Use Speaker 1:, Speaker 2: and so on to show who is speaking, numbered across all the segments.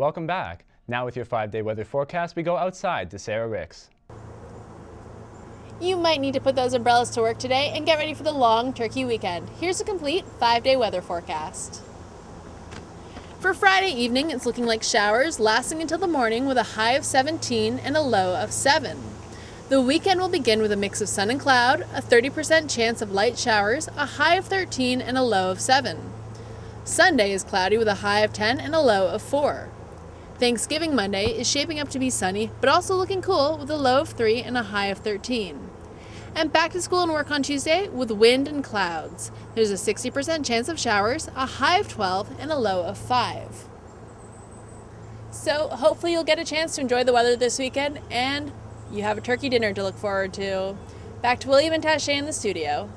Speaker 1: Welcome back. Now with your 5-day weather forecast, we go outside to Sarah Ricks.
Speaker 2: You might need to put those umbrellas to work today and get ready for the long turkey weekend. Here's a complete 5-day weather forecast. For Friday evening, it's looking like showers lasting until the morning with a high of 17 and a low of 7. The weekend will begin with a mix of sun and cloud, a 30% chance of light showers, a high of 13 and a low of 7. Sunday is cloudy with a high of 10 and a low of 4. Thanksgiving Monday is shaping up to be sunny, but also looking cool with a low of 3 and a high of 13. And back to school and work on Tuesday with wind and clouds. There's a 60% chance of showers, a high of 12 and a low of 5. So hopefully you'll get a chance to enjoy the weather this weekend and you have a turkey dinner to look forward to. Back to William and Taché in the studio.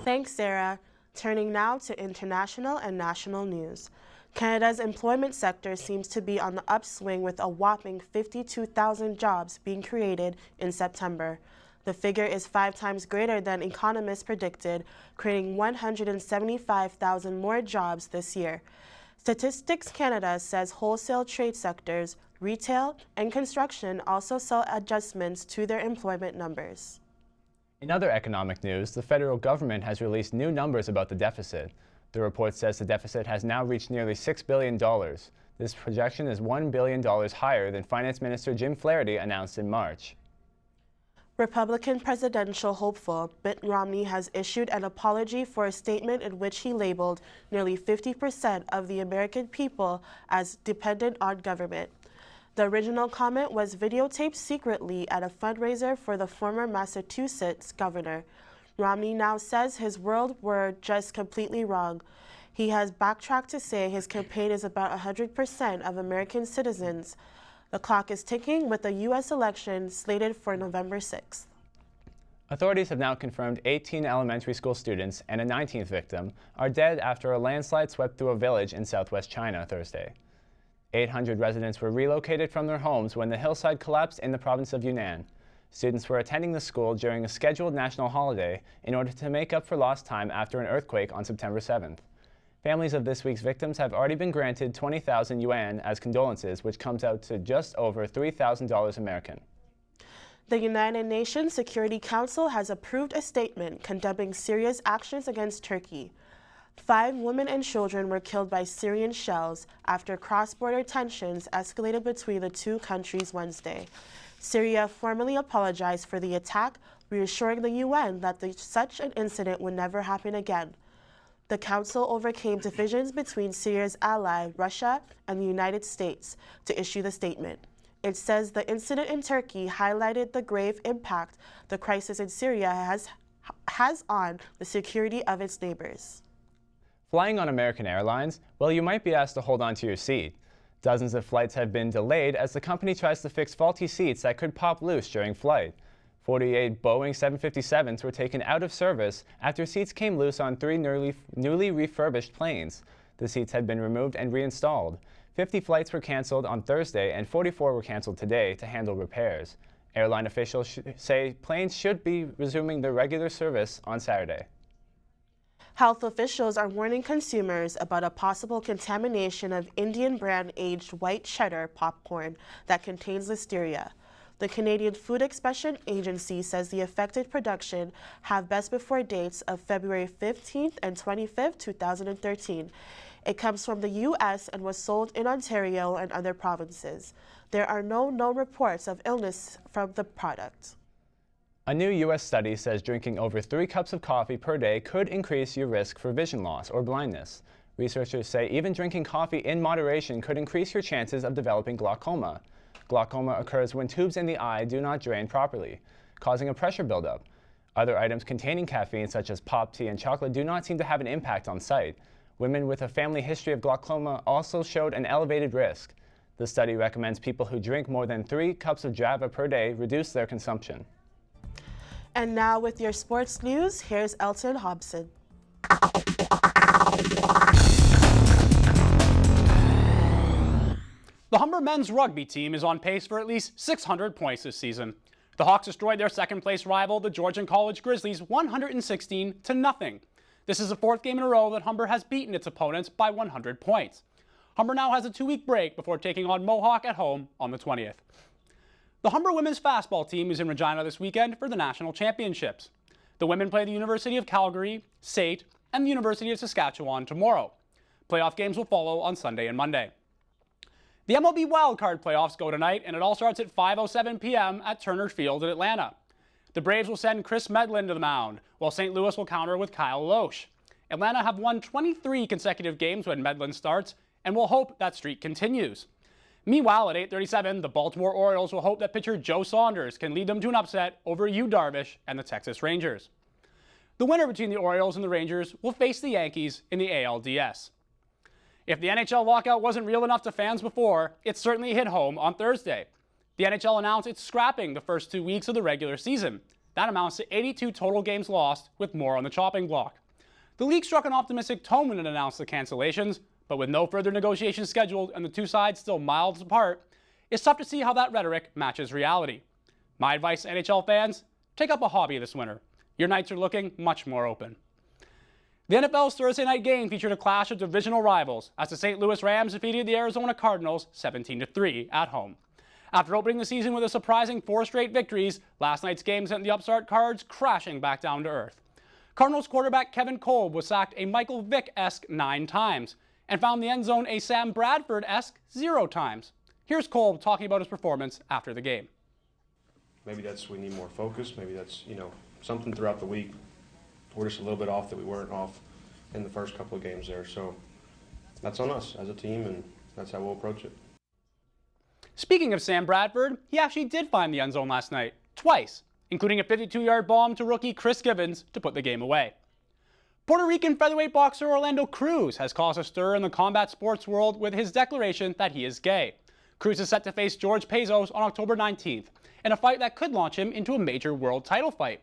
Speaker 3: Thanks, Sarah. Turning now to international and national news. Canada's employment sector seems to be on the upswing with a whopping 52,000 jobs being created in September. The figure is 5 times greater than economists predicted, creating 175,000 more jobs this year. Statistics Canada says wholesale trade sectors, retail, and construction also saw adjustments to their employment numbers.
Speaker 1: In other economic news, the federal government has released new numbers about the deficit. The report says the deficit has now reached nearly $6 billion. This projection is $1 billion higher than Finance Minister Jim Flaherty announced in March.
Speaker 3: Republican presidential hopeful Mitt Romney has issued an apology for a statement in which he labeled nearly 50% of the American people as dependent on government. The original comment was videotaped secretly at a fundraiser for the former Massachusetts governor. Romney now says his words were just completely wrong. He has backtracked to say his campaign is about 100% of American citizens. The clock is ticking with the U.S. election slated for November 6th.
Speaker 1: Authorities have now confirmed 18 elementary school students and a 19th victim are dead after a landslide swept through a village in southwest China Thursday. 800 residents were relocated from their homes when the hillside collapsed in the province of Yunnan. Students were attending the school during a scheduled national holiday in order to make up for lost time after an earthquake on September 7th. Families of this week's victims have already been granted 20,000 yuan as condolences, which comes out to just over $3,000 American.
Speaker 3: The United Nations Security Council has approved a statement condemning Syria's actions against Turkey. 5 women and children were killed by Syrian shells after cross-border tensions escalated between the two countries Wednesday. Syria formally apologized for the attack, reassuring the UN that such an incident would never happen again. The Council overcame divisions between Syria's ally, Russia, and the United States to issue the statement. It says the incident in Turkey highlighted the grave impact the crisis in Syria has on the security of its neighbors.
Speaker 1: Flying on American Airlines, well, you might be asked to hold on to your seat. Dozens of flights have been delayed as the company tries to fix faulty seats that could pop loose during flight. 48 Boeing 757s were taken out of service after seats came loose on 3 newly refurbished planes. The seats had been removed and reinstalled. 50 flights were canceled on Thursday and 44 were canceled today to handle repairs. Airline officials say planes should be resuming their regular service on Saturday.
Speaker 3: Health officials are warning consumers about a possible contamination of Indian brand aged white cheddar popcorn that contains listeria. The Canadian Food Inspection Agency says the affected production have best before dates of February 15th and 25th, 2013. It comes from the U.S. and was sold in Ontario and other provinces. There are no known reports of illness from the product.
Speaker 1: A new U.S. study says drinking over 3 cups of coffee per day could increase your risk for vision loss or blindness. Researchers say even drinking coffee in moderation could increase your chances of developing glaucoma. Glaucoma occurs when tubes in the eye do not drain properly, causing a pressure buildup. Other items containing caffeine, such as pop, tea, and chocolate, do not seem to have an impact on sight. Women with a family history of glaucoma also showed an elevated risk. The study recommends people who drink more than 3 cups of Java per day reduce their consumption.
Speaker 3: And now with your sports news, here's Elton Hobson.
Speaker 4: The Humber men's rugby team is on pace for at least 600 points this season. The Hawks destroyed their second-place rival, the Georgian College Grizzlies, 116-0. This is the 4th game in a row that Humber has beaten its opponents by 100 points. Humber now has a 2-week break before taking on Mohawk at home on the 20th. The Humber women's fastball team is in Regina this weekend for the national championships. The women play the University of Calgary, SAIT, and the University of Saskatchewan tomorrow. Playoff games will follow on Sunday and Monday. The MLB wildcard playoffs go tonight, and it all starts at 5:07 p.m. at Turner Field in Atlanta. The Braves will send Chris Medlin to the mound, while St. Louis will counter with Kyle Loesch. Atlanta have won 23 consecutive games when Medlin starts, and will hope that streak continues. Meanwhile, at 8:37, the Baltimore Orioles will hope that pitcher Joe Saunders can lead them to an upset over Yu Darvish and the Texas Rangers. The winner between the Orioles and the Rangers will face the Yankees in the ALDS. If the NHL lockout wasn't real enough to fans before, it certainly hit home on Thursday. The NHL announced it's scrapping the first 2 weeks of the regular season. That amounts to 82 total games lost, with more on the chopping block. The league struck an optimistic tone when it announced the cancellations, but with no further negotiations scheduled and the two sides still miles apart, it's tough to see how that rhetoric matches reality. My advice to NHL fans, take up a hobby this winter. Your nights are looking much more open. The NFL's Thursday night game featured a clash of divisional rivals as the St. Louis Rams defeated the Arizona Cardinals 17-3 at home. After opening the season with a surprising 4 straight victories, last night's game sent the upstart Cards crashing back down to earth. Cardinals quarterback Kevin Kolb was sacked a Michael Vick-esque 9 times and found the end zone a Sam Bradford-esque 0 times. Here's Kolb talking about his performance after the game.
Speaker 5: Maybe we need more focus. Maybe that's, something throughout the week. We're just a little bit off that we weren't off in the first couple of games there. So that's on us as a team, and that's how we'll approach it.
Speaker 4: Speaking of Sam Bradford, he actually did find the end zone last night, twice, including a 52-yard bomb to rookie Chris Givens to put the game away. Puerto Rican featherweight boxer Orlando Cruz has caused a stir in the combat sports world with his declaration that he is gay. Cruz is set to face George Pezos on October 19th in a fight that could launch him into a major world title fight.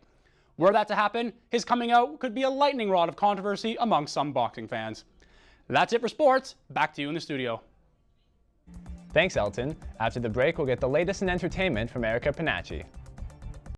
Speaker 4: Were that to happen, his coming out could be a lightning rod of controversy among some boxing fans. That's it for sports. Back to you in the studio.
Speaker 1: Thanks, Elton. After the break, we'll get the latest in entertainment from Erica Panacci.